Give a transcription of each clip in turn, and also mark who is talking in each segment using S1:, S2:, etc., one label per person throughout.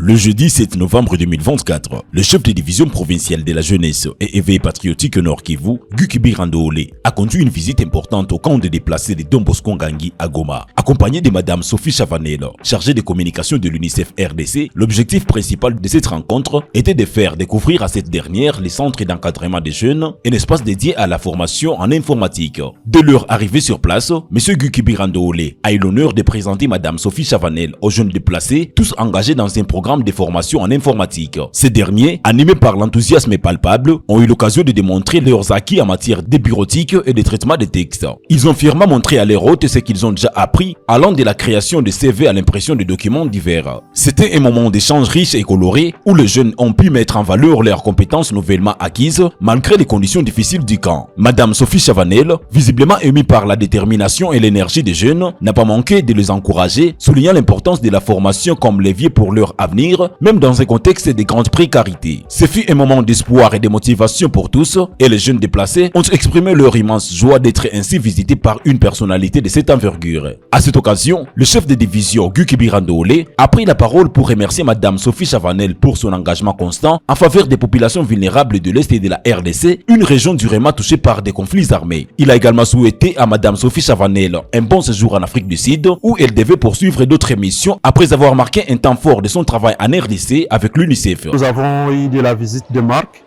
S1: Le jeudi 7 novembre 2024, le chef de division provinciale de la jeunesse et éveil patriotique Nord Kivu, Gukibi Randoole, a conduit une visite importante au camp de déplacés de Don Bosco Ngangi à Goma. Accompagné de Madame Sophie Chavanel, chargée de communication de l'UNICEF RDC, l'objectif principal de cette rencontre était de faire découvrir à cette dernière les centres d'encadrement des jeunes et l'espace dédié à la formation en informatique. Dès leur arrivée sur place, M. Gukibi Randoole a eu l'honneur de présenter Madame Sophie Chavanel aux jeunes déplacés, tous engagés dans un programme de formation en informatique. Ces derniers, animés par l'enthousiasme palpable, ont eu l'occasion de démontrer leurs acquis en matière de bureautique et de traitement des textes. Ils ont fièrement montré à leur hôte ce qu'ils ont déjà appris, allant de la création de CV à l'impression de documents divers. C'était un moment d'échange riche et coloré où les jeunes ont pu mettre en valeur leurs compétences nouvellement acquises malgré les conditions difficiles du camp. Madame Sophie Chavanel, visiblement émue par la détermination et l'énergie des jeunes, n'a pas manqué de les encourager, soulignant l'importance de la formation comme levier pour leur avenir, même dans un contexte de grande précarité. Ce fut un moment d'espoir et de motivation pour tous, et les jeunes déplacés ont exprimé leur immense joie d'être ainsi visités par une personnalité de cette envergure. À cette occasion, le chef de division Gukibi Randoole a pris la parole pour remercier Madame Sophie Chavanel pour son engagement constant en faveur des populations vulnérables de l'Est et de la RDC, une région durement touchée par des conflits armés. Il a également souhaité à Madame Sophie Chavanel un bon séjour en Afrique du Sud, où elle devait poursuivre d'autres missions après avoir marqué un temps fort de son travail en RDC avec l'UNICEF.
S2: Nous avons eu de la visite de Marc,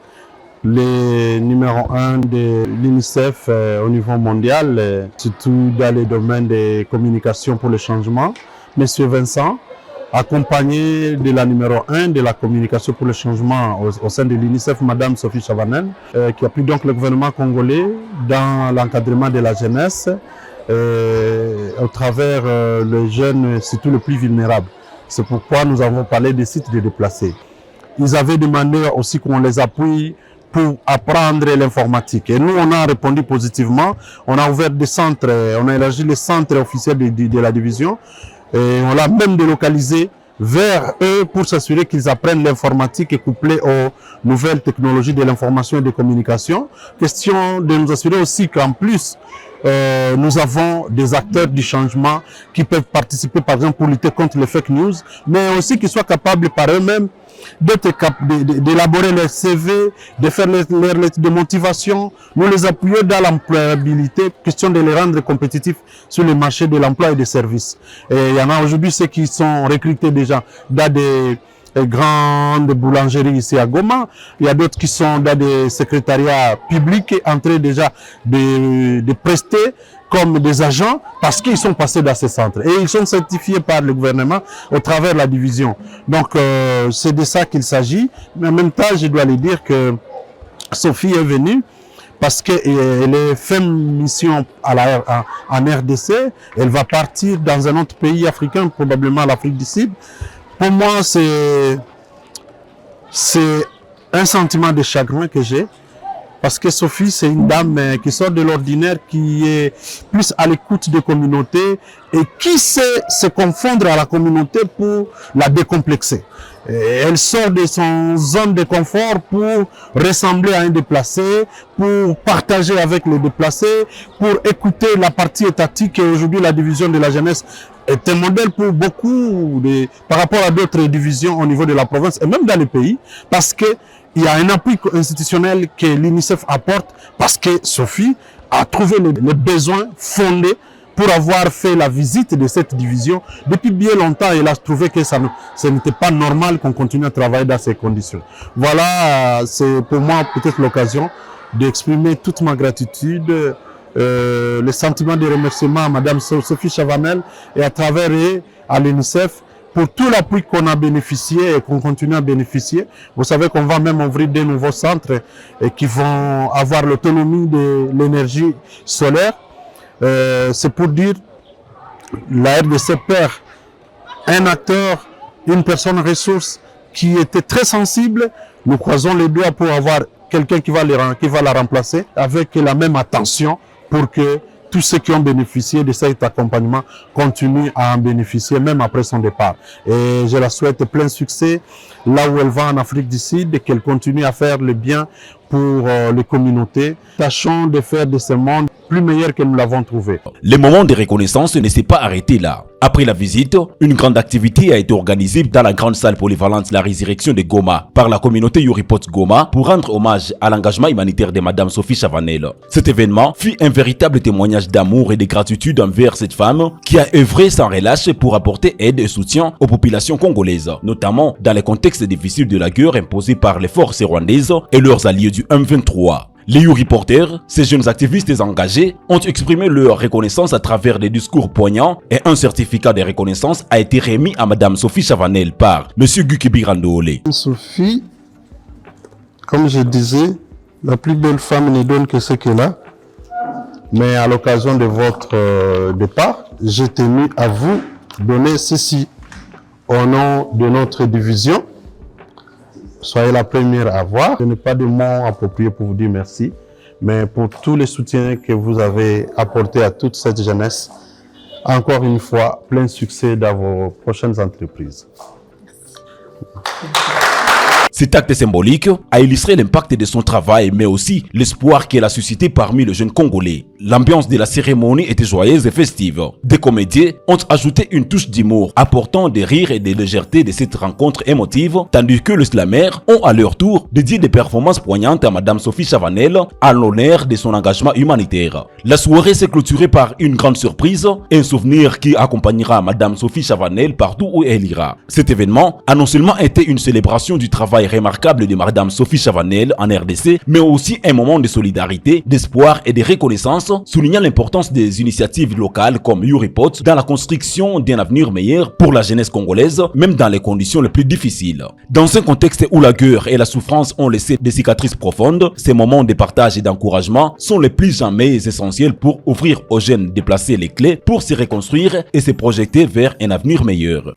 S2: le numéro 1 de l'UNICEF au niveau mondial, surtout dans les domaines de communication pour le changement, Monsieur Vincent, accompagné de la numéro 1 de la communication pour le changement au sein de l'UNICEF, Madame Sophie Chavanel, qui appuie donc le gouvernement congolais dans l'encadrement de la jeunesse au travers les jeunes, surtout les plus vulnérables. C'est pourquoi nous avons parlé des sites de déplacés. Ils avaient demandé aussi qu'on les appuie pour apprendre l'informatique. Et nous, on a répondu positivement. On a ouvert des centres, on a élargi les centres officiels de la division. Et on l'a même délocalisé vers eux pour s'assurer qu'ils apprennent l'informatique et couplée aux nouvelles technologies de l'information et des communications. Question de nous assurer aussi qu'en plus, nous avons des acteurs du changement qui peuvent participer, par exemple, pour lutter contre les fake news, mais aussi qu'ils soient capables par eux-mêmes d'élaborer leur CV, de faire leurs lettres de motivation. Nous les appuyons dans l'employabilité, question de les rendre compétitifs sur le marché de l'emploi et des services. Et il y en a aujourd'hui ceux qui sont recrutés déjà dans des grandes boulangeries ici à Goma. Il y a d'autres qui sont dans des secrétariats publics en train déjà de prester comme des agents parce qu'ils sont passés dans ces centres. Et ils sont certifiés par le gouvernement au travers de la division. Donc c'est de ça qu'il s'agit. Mais en même temps, je dois lui dire que Sophie est venue parce qu'elle est fait mission en RDC. Elle va partir dans un autre pays africain, probablement l'Afrique du Sud. Pour moi, c'est un sentiment de chagrin que j'ai. Parce que Sophie, c'est une dame qui sort de l'ordinaire, qui est plus à l'écoute des communautés et qui sait se confondre à la communauté pour la décomplexer. Et elle sort de son zone de confort pour ressembler à un déplacé, pour partager avec les déplacés, pour écouter la partie étatique. Et aujourd'hui, la division de la jeunesse est un modèle pour beaucoup par rapport à d'autres divisions au niveau de la province et même dans les pays, parce que il y a un appui institutionnel que l'UNICEF apporte, parce que Sophie a trouvé les besoins fondés pour avoir fait la visite de cette division. Depuis bien longtemps, elle a trouvé que ce n'était pas normal qu'on continue à travailler dans ces conditions. Voilà, c'est pour moi peut-être l'occasion d'exprimer toute ma gratitude, le sentiment de remerciement à Madame Sophie Chavanel et à travers elle, à l'UNICEF, pour tout l'appui qu'on a bénéficié et qu'on continue à bénéficier. Vous savez qu'on va même ouvrir des nouveaux centres et qui vont avoir l'autonomie de l'énergie solaire. C'est pour dire, la RDC perd un acteur, une personne ressource qui était très sensible. Nous croisons les doigts pour avoir quelqu'un qui va la remplacer avec la même attention pour que tous ceux qui ont bénéficié de cet accompagnement continuent à en bénéficier même après son départ. Et je la souhaite plein succès là où elle va en Afrique du Sud et qu'elle continue à faire le bien pour les communautés. Tâchons de faire de ce monde plus meilleure que nous l'avons trouvée.
S1: Le moment de reconnaissance ne s'est pas arrêté là. Après la visite, une grande activité a été organisée dans la grande salle polyvalente La Résurrection de Goma par la communauté Yuripot Goma pour rendre hommage à l'engagement humanitaire de Madame Sophie Chavanel. Cet événement fut un véritable témoignage d'amour et de gratitude envers cette femme qui a œuvré sans relâche pour apporter aide et soutien aux populations congolaises, notamment dans le contexte difficile de la guerre imposée par les forces rwandaises et leurs alliés du M23. Les YouReporters, ces jeunes activistes engagés, ont exprimé leur reconnaissance à travers des discours poignants et un certificat de reconnaissance a été remis à Madame Sophie Chavanel par Monsieur Guki Birandole.
S2: Sophie, comme je disais, la plus belle femme ne donne que ce qu'elle a. Mais à l'occasion de votre départ, j'ai tenu à vous donner ceci au nom de notre division. Soyez la première à voir. Je n'ai pas de mots appropriés pour vous dire merci, mais pour tous les soutiens que vous avez apportés à toute cette jeunesse, encore une fois, plein succès dans vos prochaines entreprises.
S1: Cet acte symbolique a illustré l'impact de son travail, mais aussi l'espoir qu'elle a suscité parmi les jeunes Congolais. L'ambiance de la cérémonie était joyeuse et festive. Des comédiens ont ajouté une touche d'humour, apportant des rires et des légèretés de cette rencontre émotive, tandis que les slameurs ont à leur tour dédié des performances poignantes à Madame Sophie Chavanel à l'honneur de son engagement humanitaire. La soirée s'est clôturée par une grande surprise, un souvenir qui accompagnera Madame Sophie Chavanel partout où elle ira. Cet événement a non seulement été une célébration du travail remarquable de Madame Sophie Chavanel en RDC, mais aussi un moment de solidarité, d'espoir et de reconnaissance, soulignant l'importance des initiatives locales comme YouReport dans la construction d'un avenir meilleur pour la jeunesse congolaise, même dans les conditions les plus difficiles. Dans un contexte où la guerre et la souffrance ont laissé des cicatrices profondes, ces moments de partage et d'encouragement sont les plus jamais essentiels pour offrir aux jeunes déplacés les clés pour se reconstruire et se projeter vers un avenir meilleur.